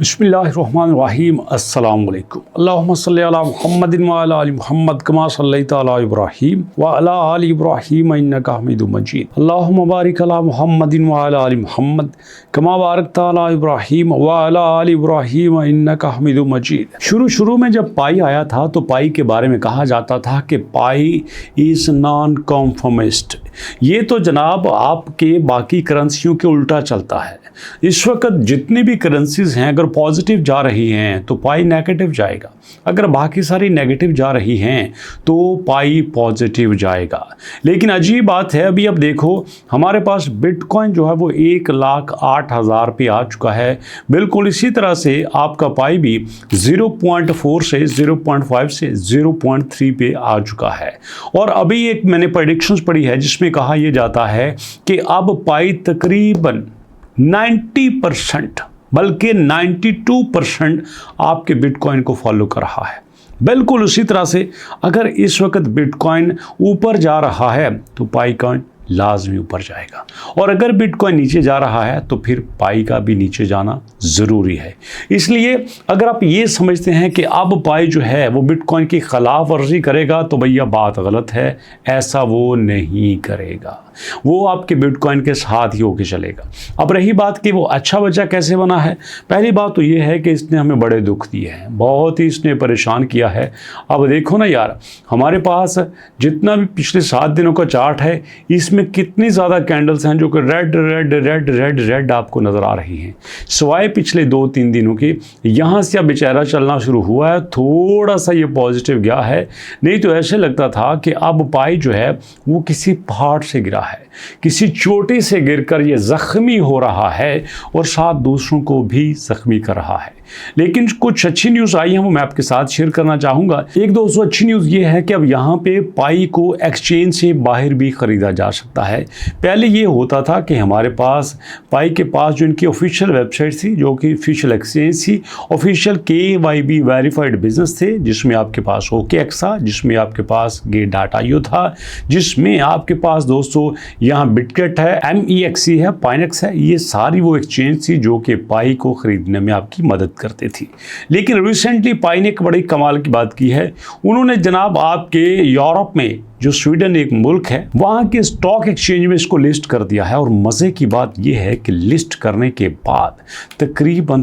बिस्मिल्लाहिर्रहमानिर्रहीम अस्सलाम वालेकुम। अल्लाहुम्मा सल्लि अला मुहम्मदिन व अला आलि मुहम्मद कमा सल्लैता अला इब्राहीम व अला आलि इब्राहीम इन्नका हमीदुम मजीद। अल्लाहुम्मा बारिक अला मुहम्मदिन व अला आलि मुहम्मद कमा बारकता अला इब्राहीम व अला आलि इब्राहीम इन्नका हमीदुम मजीद। शुरू में जब पाई आया था तो पाई के बारे में कहा जाता था कि पाई इज़ नॉन कॉन्फर्मिस्ट। ये तो जनाब आपके बाकी करेंसियों के उल्टा चलता है। इस वक्त जितनी भी करेंसीज हैं अगर पॉजिटिव जा रही हैं तो पाई नेगेटिव जाएगा, अगर बाकी सारी नेगेटिव जा रही हैं तो पाई पॉजिटिव जाएगा। लेकिन अजीब बात है, अभी अब देखो हमारे पास बिटकॉइन जो है वो 1,08,000 पे आ चुका है। बिल्कुल इसी तरह से आपका पाई भी 0.4 से 0.5 से 0.3 पे आ चुका है। और अभी एक मैंने प्रेडिक्शंस पढ़ी है जिसमें कहा यह जाता है कि अब पाई तकरीबन 90% बल्कि 92% आपके बिटकॉइन को फॉलो कर रहा है। बिल्कुल उसी तरह से अगर इस वक्त बिटकॉइन ऊपर जा रहा है तो पाई कॉइन लाजमी ऊपर जाएगा, और अगर बिटकॉइन नीचे जा रहा है तो फिर पाई का भी नीचे जाना ज़रूरी है। इसलिए अगर आप ये समझते हैं कि अब पाई जो है वो बिटकॉइन की खिलाफ वर्जी करेगा तो भैया बात गलत है। ऐसा वो नहीं करेगा, वो आपके बिटकॉइन के साथ ही होके चलेगा। अब रही बात कि वो अच्छा बच्चा कैसे बना है, पहली बात तो ये है कि इसने हमें बड़े दुख दिए हैं, बहुत ही इसने परेशान किया है। अब देखो ना यार, हमारे पास जितना भी पिछले 7 दिनों का चार्ट है इसमें कितनी ज़्यादा कैंडल्स हैं जो कि red red red red red आपको नज़र आ रही हैं, सिवाय पिछले 2-3 दिनों के। यहाँ से अब बेचारा चलना शुरू हुआ है, थोड़ा सा ये पॉजिटिव गया है, नहीं तो ऐसे लगता था कि अब पाई जो है वो किसी पहाड़ से गिरा है, किसी चोटी से गिरकर ये ज़ख्मी हो रहा है और साथ दूसरों को भी ज़ख्मी कर रहा है। लेकिन कुछ अच्छी न्यूज़ आई है वो मैं आपके साथ शेयर करना चाहूँगा। एक दोस्तों अच्छी न्यूज़ ये है कि अब यहाँ पे पाई को एक्सचेंज से बाहर भी ख़रीदा जा सकता है। पहले ये होता था कि हमारे पास पाई के पास जो इनकी ऑफिशियल वेबसाइट थी, जो कि ऑफिशियल एक्सचेंज थी, ऑफिशियल KYB वेरीफाइड बिजनेस थे, जिसमें आपके पास OKX था, जिसमें आपके पास Gate.io था, जिसमें आपके पास दोस्तों यहाँ बिटगेट है, MEXC है, पाइनेक्स है। ये सारी वो एक्सचेंज थी जो कि पाई को ख़रीदने में आपकी मदद करती थी। लेकिन रिसेंटली पाई ने एक बड़ी कमाल की बात की है। उन्होंने जनाब आपके यूरोप में जो स्वीडन एक मुल्क है वहाँ के स्टॉक एक्सचेंज में इसको लिस्ट कर दिया है। और मज़े की बात यह है कि लिस्ट करने के बाद तकरीबन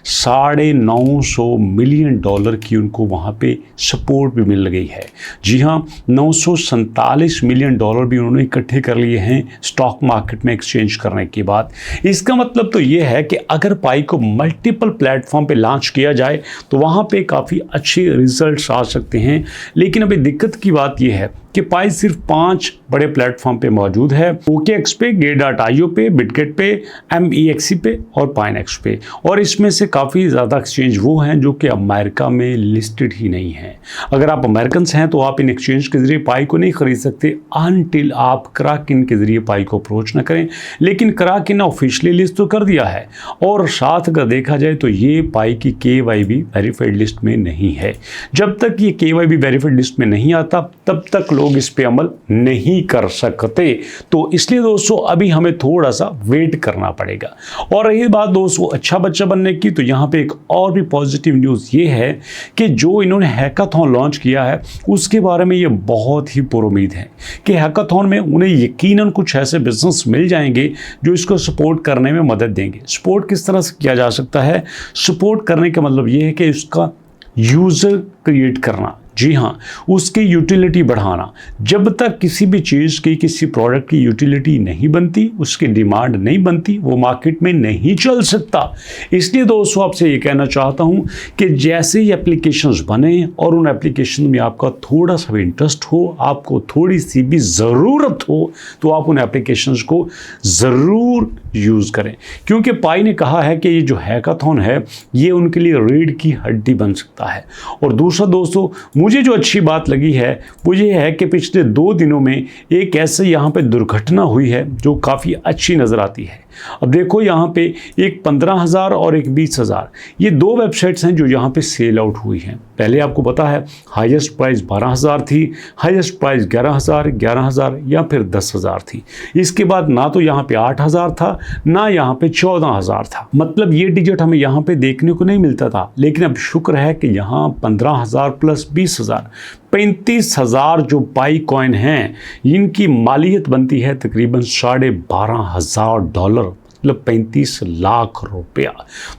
$950 मिलियन की उनको वहाँ पे सपोर्ट भी मिल गई है। जी हाँ, 947 मिलियन भी उन्होंने इकट्ठे कर लिए हैं स्टॉक मार्केट में एक्सचेंज करने के बाद। इसका मतलब तो ये है कि अगर पाई को मल्टीपल प्लेटफॉर्म पे लॉन्च किया जाए तो वहाँ पे काफ़ी अच्छे रिजल्ट्स आ सकते हैं। लेकिन अभी दिक्कत की बात ये है कि पाई सिर्फ 5 बड़े प्लेटफॉर्म पे मौजूद है, OKX पे, Gate.io पे, बिटगेट पे, MEXC पे और पाइनेक्स पे। और इसमें से काफ़ी ज़्यादा एक्सचेंज वो हैं जो कि अमेरिका में लिस्टेड ही नहीं हैं। अगर आप अमेरिकन हैं तो आप इन एक्सचेंज के ज़रिए पाई को नहीं ख़रीद सकते अनटिल आप क्राकिन के ज़रिए पाई को अप्रोच न करें। लेकिन क्राकिन ऑफिशियली लिस्ट तो कर दिया है, और साथ अगर देखा जाए तो ये पाई की KYB वेरीफाइड लिस्ट में नहीं है। जब तक ये KYB वेरीफाइड लिस्ट में नहीं आता तब तक लोग इस पे अमल नहीं कर सकते। तो इसलिए दोस्तों अभी हमें थोड़ा सा वेट करना पड़ेगा। और रही बात दोस्तों अच्छा बच्चा बनने की, तो यहाँ पे एक और भी पॉजिटिव न्यूज़ ये है कि जो इन्होंने हैकाथॉन लॉन्च किया है उसके बारे में ये बहुत ही पुरुमीद है कि हैकाथॉन में उन्हें यकीनन कुछ ऐसे बिजनेस मिल जाएंगे जो इसको सपोर्ट करने में मदद देंगे। सपोर्ट किस तरह से किया जा सकता है? सपोर्ट करने का मतलब ये है कि उसका यूज़र क्रिएट करना, जी हाँ, उसकी यूटिलिटी बढ़ाना। जब तक किसी भी चीज़ की, किसी प्रोडक्ट की यूटिलिटी नहीं बनती, उसकी डिमांड नहीं बनती, वो मार्केट में नहीं चल सकता। इसलिए दोस्तों आपसे ये कहना चाहता हूँ कि जैसे ही एप्लीकेशंस बने और उन एप्लीकेशन में आपका थोड़ा सा भी इंटरेस्ट हो, आपको थोड़ी सी भी ज़रूरत हो, तो आप उन एप्लीकेशंस को ज़रूर यूज़ करें। क्योंकि पाई ने कहा है कि ये जो हैकाथॉन है ये उनके लिए रीढ़ की हड्डी बन सकता है। और दूसरा दोस्तों मुझे जो अच्छी बात लगी है वो ये है कि पिछले 2 दिनों में एक ऐसे यहाँ पे दुर्घटना हुई है जो काफ़ी अच्छी नज़र आती है। अब देखो यहाँ पे एक 15,000 और एक 20,000, ये दो वेबसाइट्स हैं जो यहाँ पे सेल आउट हुई हैं। पहले आपको पता है हाईएस्ट प्राइस 12,000 थी, हाईएस्ट प्राइस 11,000, 11,000 या फिर 10,000 थी। इसके बाद ना तो यहाँ पे 8,000 था, ना यहाँ पे 14,000 था। मतलब ये डिजिट हमें यहाँ पे देखने को नहीं मिलता था। लेकिन अब शुक्र है कि यहाँ 15,000 प्लस 20,000, 35,000 जो पाई कॉइन हैं, इनकी मालियत बनती है तकरीबन $12,500, मतलब 35 लाख रुपया।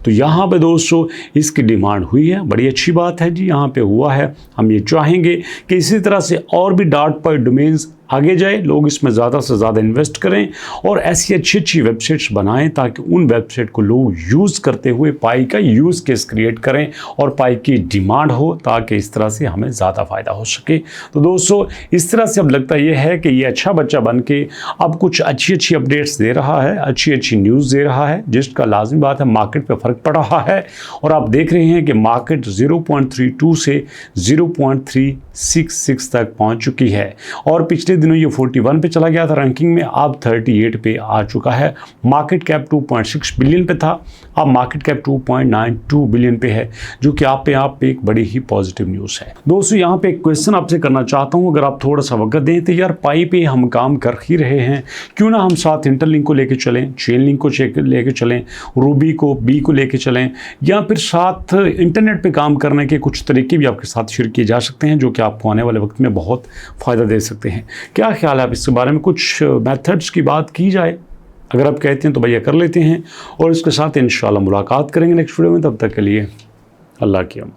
तो यहाँ पे दोस्तों इसकी डिमांड हुई है, बड़ी अच्छी बात है जी, यहाँ पे हुआ है। हम ये चाहेंगे कि इसी तरह से और भी .py डोमेन्स आगे जाए, लोग इसमें ज़्यादा से ज़्यादा इन्वेस्ट करें और ऐसी अच्छी अच्छी वेबसाइट्स बनाएं ताकि उन वेबसाइट को लोग यूज़ करते हुए पाई का यूज़ केस क्रिएट करें और पाई की डिमांड हो, ताकि इस तरह से हमें ज़्यादा फ़ायदा हो सके। तो दोस्तों इस तरह से अब लगता यह है कि ये अच्छा बच्चा बन के अब कुछ अच्छी अच्छी अपडेट्स दे रहा है, अच्छी अच्छी न्यूज़ दे रहा है, जिसका लाजमी बात है मार्केट पर फ़र्क पड़ रहा है। और आप देख रहे हैं कि मार्केट 0.32 से 0.366 तक पहुँच चुकी है और पिछले दिनों ये 41 पे चला गया था रैंकिंग में, अब 38 पे आ चुका है। मार्केट कैप 2.6 बिलियन पे था, अब मार्केट कैप 2.92 बिलियन पे है, जो कि आप पे एक बड़ी ही पॉजिटिव न्यूज़ है। दोस्तों यहाँ पे एक क्वेश्चन आपसे करना चाहता हूँ, अगर आप थोड़ा सा वक्त दें तो यार पाई पे हम काम कर ही रहे हैं, क्यों ना हम साथ इंटरलिंक को लेके चलें, चेन लिंक को लेके चलें, रूबी को बी को लेके चलें, या फिर साथ इंटरनेट पे काम करने के कुछ तरीके भी आपके साथ शेयर किए जा सकते हैं, जो कि आपको आने वाले वक्त में बहुत फ़ायदा दे सकते हैं। क्या ख्याल है आप इसके बारे में, कुछ मेथड्स की बात की जाए? अगर आप कहते हैं तो भैया कर लेते हैं और इसके साथ इंशाल्लाह मुलाकात करेंगे नेक्स्ट वीडियो में। तब तक के लिए अल्लाह की अमान।